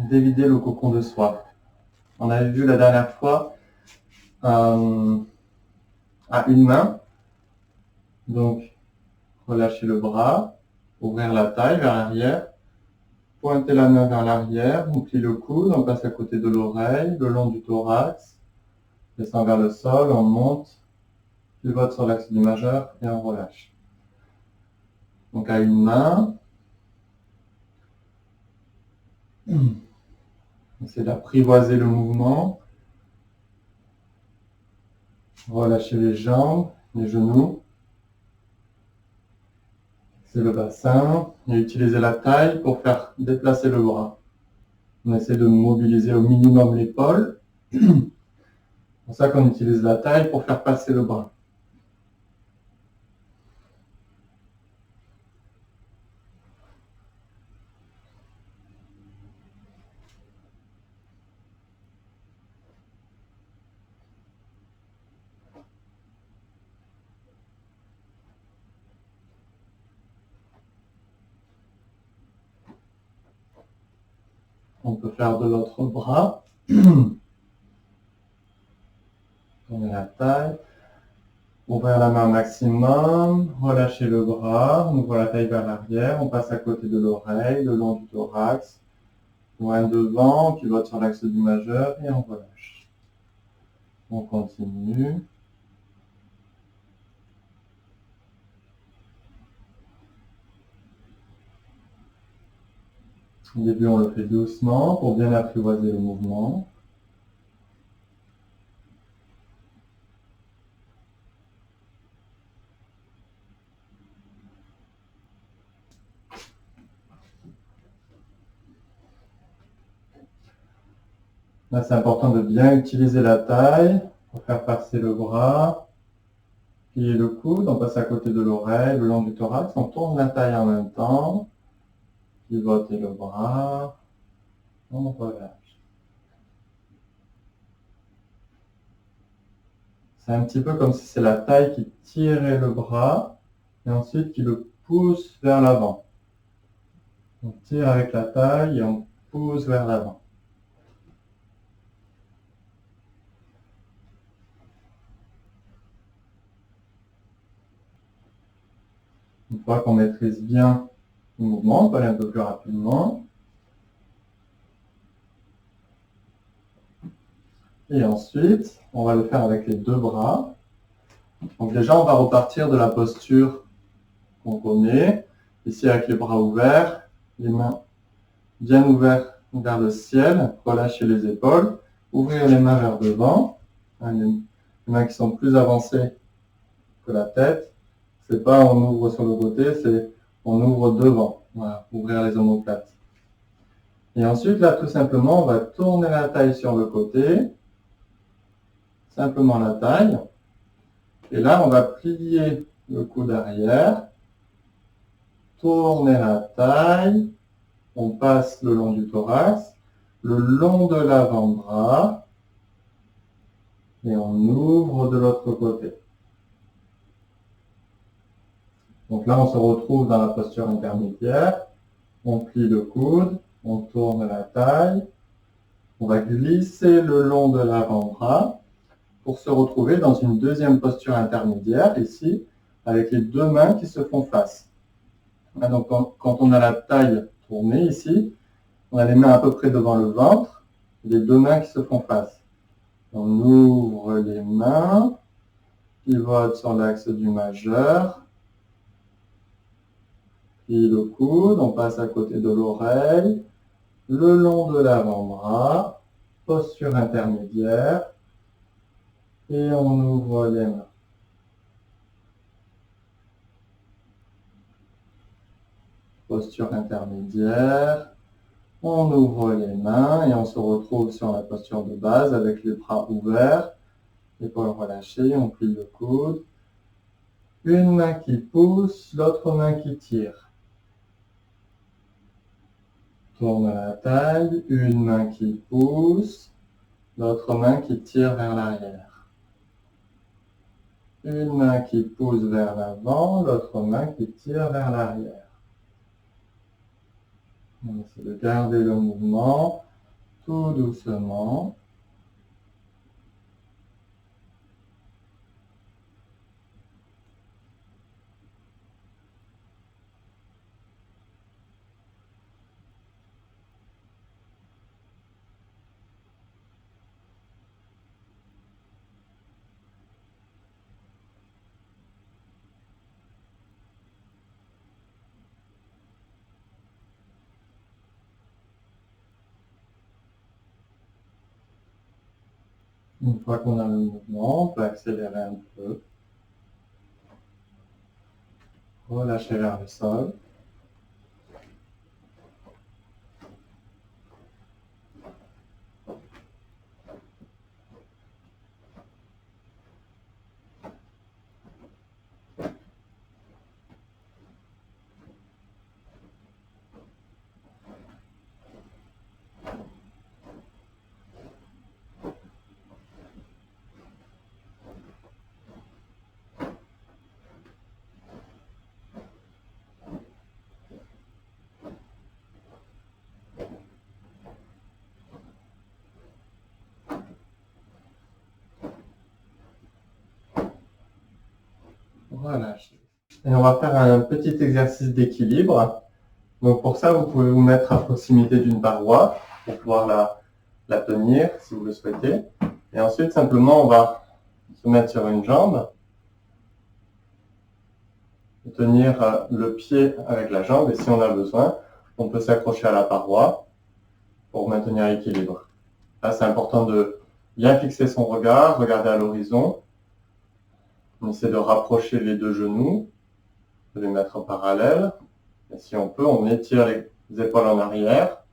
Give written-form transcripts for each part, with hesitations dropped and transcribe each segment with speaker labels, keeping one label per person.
Speaker 1: dévider le cocon de soie. On avait vu la dernière fois à une main, donc relâcher le bras, ouvrir la taille vers l'arrière, pointer la main vers l'arrière, on plie le coude, on passe à côté de l'oreille, le long du thorax, descend vers le sol, on monte, pivote sur l'axe du majeur et on relâche. Donc à une main, essayez d'apprivoiser le mouvement, relâchez les jambes, les genoux, c'est le bassin, et utilisez la taille pour faire déplacer le bras. On essaie de mobiliser au minimum l'épaule. C'est pour ça qu'on utilise la taille pour faire passer le bras. On peut faire de l'autre bras. Tournez la taille. Ouvrir la main au maximum. Relâchez le bras. On ouvre la taille vers l'arrière. On passe à côté de l'oreille, le long du thorax. Loin devant. On pivote sur l'axe du majeur et on relâche. On continue. Au début, on le fait doucement pour bien apprivoiser le mouvement. Là, c'est important de bien utiliser la taille pour faire passer le bras, plier le coude, on passe à côté de l'oreille, le long du thorax, on tourne la taille en même temps, pivotez le bras, on relâche. C'est un petit peu comme si c'est la taille qui tirait le bras et ensuite qui le pousse vers l'avant. On tire avec la taille et on pousse vers l'avant. Une fois qu'on maîtrise bien le mouvement, on peut aller un peu plus rapidement. Et ensuite, on va le faire avec les deux bras. Donc déjà, on va repartir de la posture qu'on connaît. Ici, avec les bras ouverts, les mains bien ouvertes vers le ciel, relâcher les épaules, ouvrir les mains vers devant, les mains qui sont plus avancées que la tête. C'est pas on ouvre sur le côté, c'est on ouvre devant. Voilà, ouvrir les omoplates. Et ensuite, là, tout simplement, on va tourner la taille sur le côté, simplement la taille. Et là, on va plier le coude arrière, tourner la taille, on passe le long du thorax, le long de l'avant-bras, et on ouvre de l'autre côté. Donc là, on se retrouve dans la posture intermédiaire, on plie le coude, on tourne la taille, on va glisser le long de l'avant-bras pour se retrouver dans une deuxième posture intermédiaire, ici, avec les deux mains qui se font face. Donc quand on a la taille tournée ici, on a les mains à peu près devant le ventre, les deux mains qui se font face. On ouvre les mains, pivote sur l'axe du majeur, plie le coude, on passe à côté de l'oreille, le long de l'avant-bras, posture intermédiaire, et on ouvre les mains. Posture intermédiaire, on ouvre les mains et on se retrouve sur la posture de base avec les bras ouverts, épaules relâchées, on plie le coude. Une main qui pousse, l'autre main qui tire. Tourne la taille, une main qui pousse, l'autre main qui tire vers l'arrière. Une main qui pousse vers l'avant, l'autre main qui tire vers l'arrière. On essaie de garder le mouvement tout doucement. Une fois qu'on a le mouvement, on peut accélérer un peu. Relâcher vers le sol. Relâcher. Et on va faire un petit exercice d'équilibre. Donc pour ça, vous pouvez vous mettre à proximité d'une paroi pour pouvoir la tenir si vous le souhaitez. Et ensuite, simplement, on va se mettre sur une jambe, tenir le pied avec la jambe, et si on a besoin, on peut s'accrocher à la paroi pour maintenir l'équilibre. Là, c'est important de bien fixer son regard, regarder à l'horizon. On essaie de rapprocher les deux genoux, de les mettre en parallèle. Et si on peut, on étire les épaules en arrière,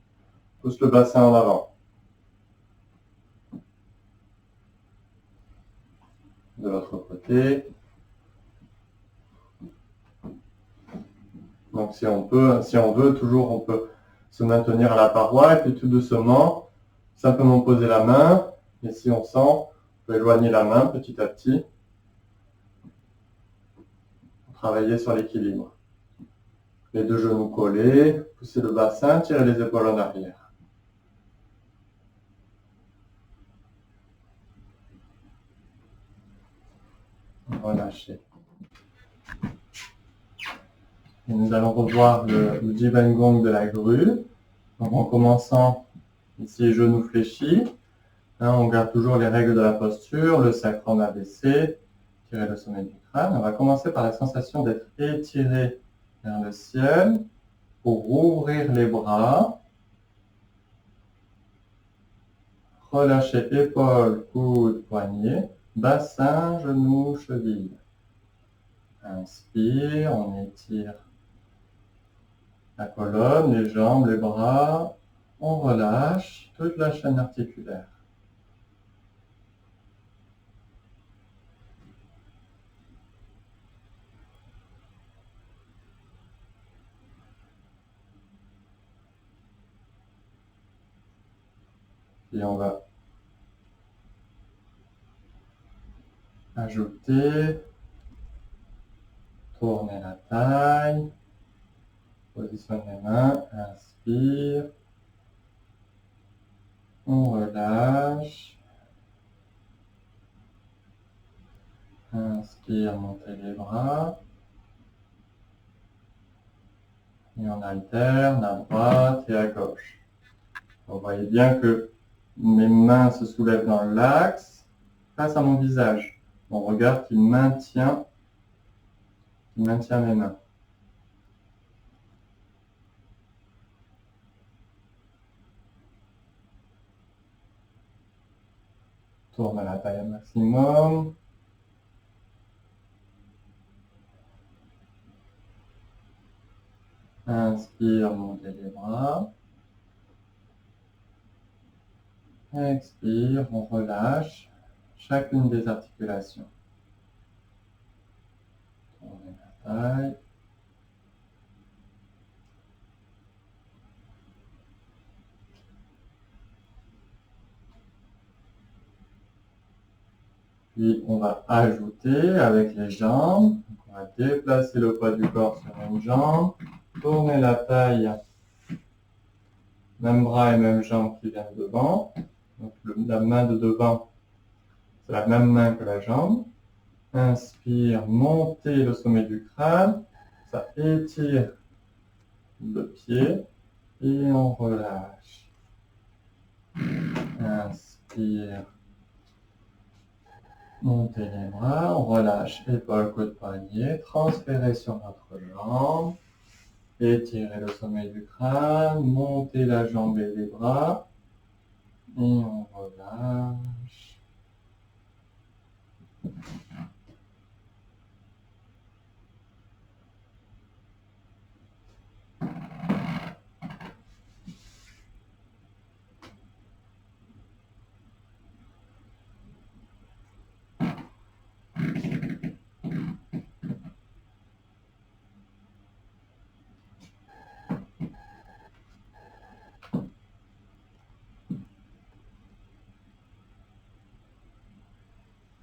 Speaker 1: pousse le bassin en avant. De l'autre côté. Donc si on veut, toujours on peut se maintenir à la paroi et puis tout doucement, simplement poser la main. Et si on sent, on peut éloigner la main petit à petit. Travailler sur l'équilibre. Les deux genoux collés, pousser le bassin, tirer les épaules en arrière. Relâcher. Et nous allons revoir le Jivengong de la grue. Donc en commençant ici, genoux fléchis. Là, on garde toujours les règles de la posture, le sacrum abaissé, tirer le sommet du crâne. On va commencer par la sensation d'être étiré vers le ciel pour ouvrir les bras. Relâcher épaules, coudes, poignets, bassin, genoux, cheville. Inspire, on étire la colonne, les jambes, les bras. On relâche toute la chaîne articulaire. Et on va ajouter, tourner la taille, positionne les mains, inspire, on relâche, inspire, montez les bras, et on alterne à droite et à gauche. Vous voyez bien que mes mains se soulèvent dans l'axe face à mon visage. Mon regard qui maintient mes mains. Tourne à la taille au maximum. Inspire, montez les bras. Expire, on relâche chacune des articulations. Tournez la taille. Puis on va ajouter avec les jambes. On va déplacer le poids du corps sur une jambe. Tourner la taille Même bras et même jambe qui viennent devant. Donc la main de devant, c'est la même main que la jambe. Inspire, montez le sommet du crâne. Ça étire le pied et on relâche. Inspire. Montez les bras, on relâche épaules, coudes, poignets, transférez sur notre jambe, étirez le sommet du crâne, montez la jambe et les bras, et on relâche.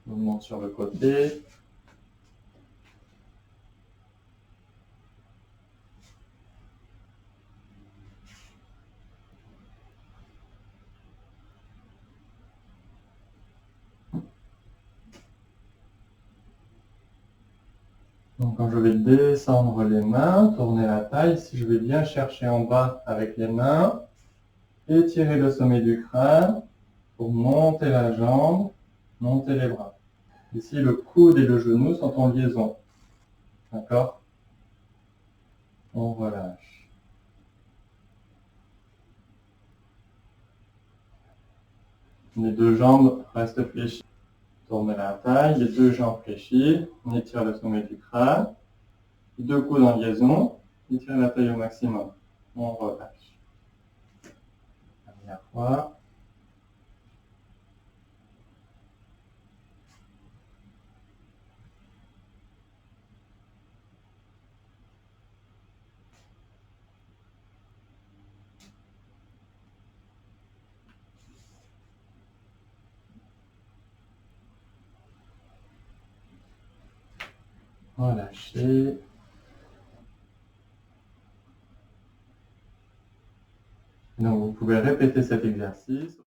Speaker 1: Mouvement sur le côté. Donc quand je vais descendre les mains, tourner la taille, si je vais bien chercher en bas avec les mains, étirer le sommet du crâne pour monter la jambe, monter les bras. Ici, le coude et le genou sont en liaison. D'accord? On relâche. Les deux jambes restent fléchies. Tournez la taille, les deux jambes fléchies. On étire le sommet du crâne. Les deux coudes en liaison. Étire la taille au maximum. On relâche. Dernière fois. Relâchez. Donc vous pouvez répéter cet exercice.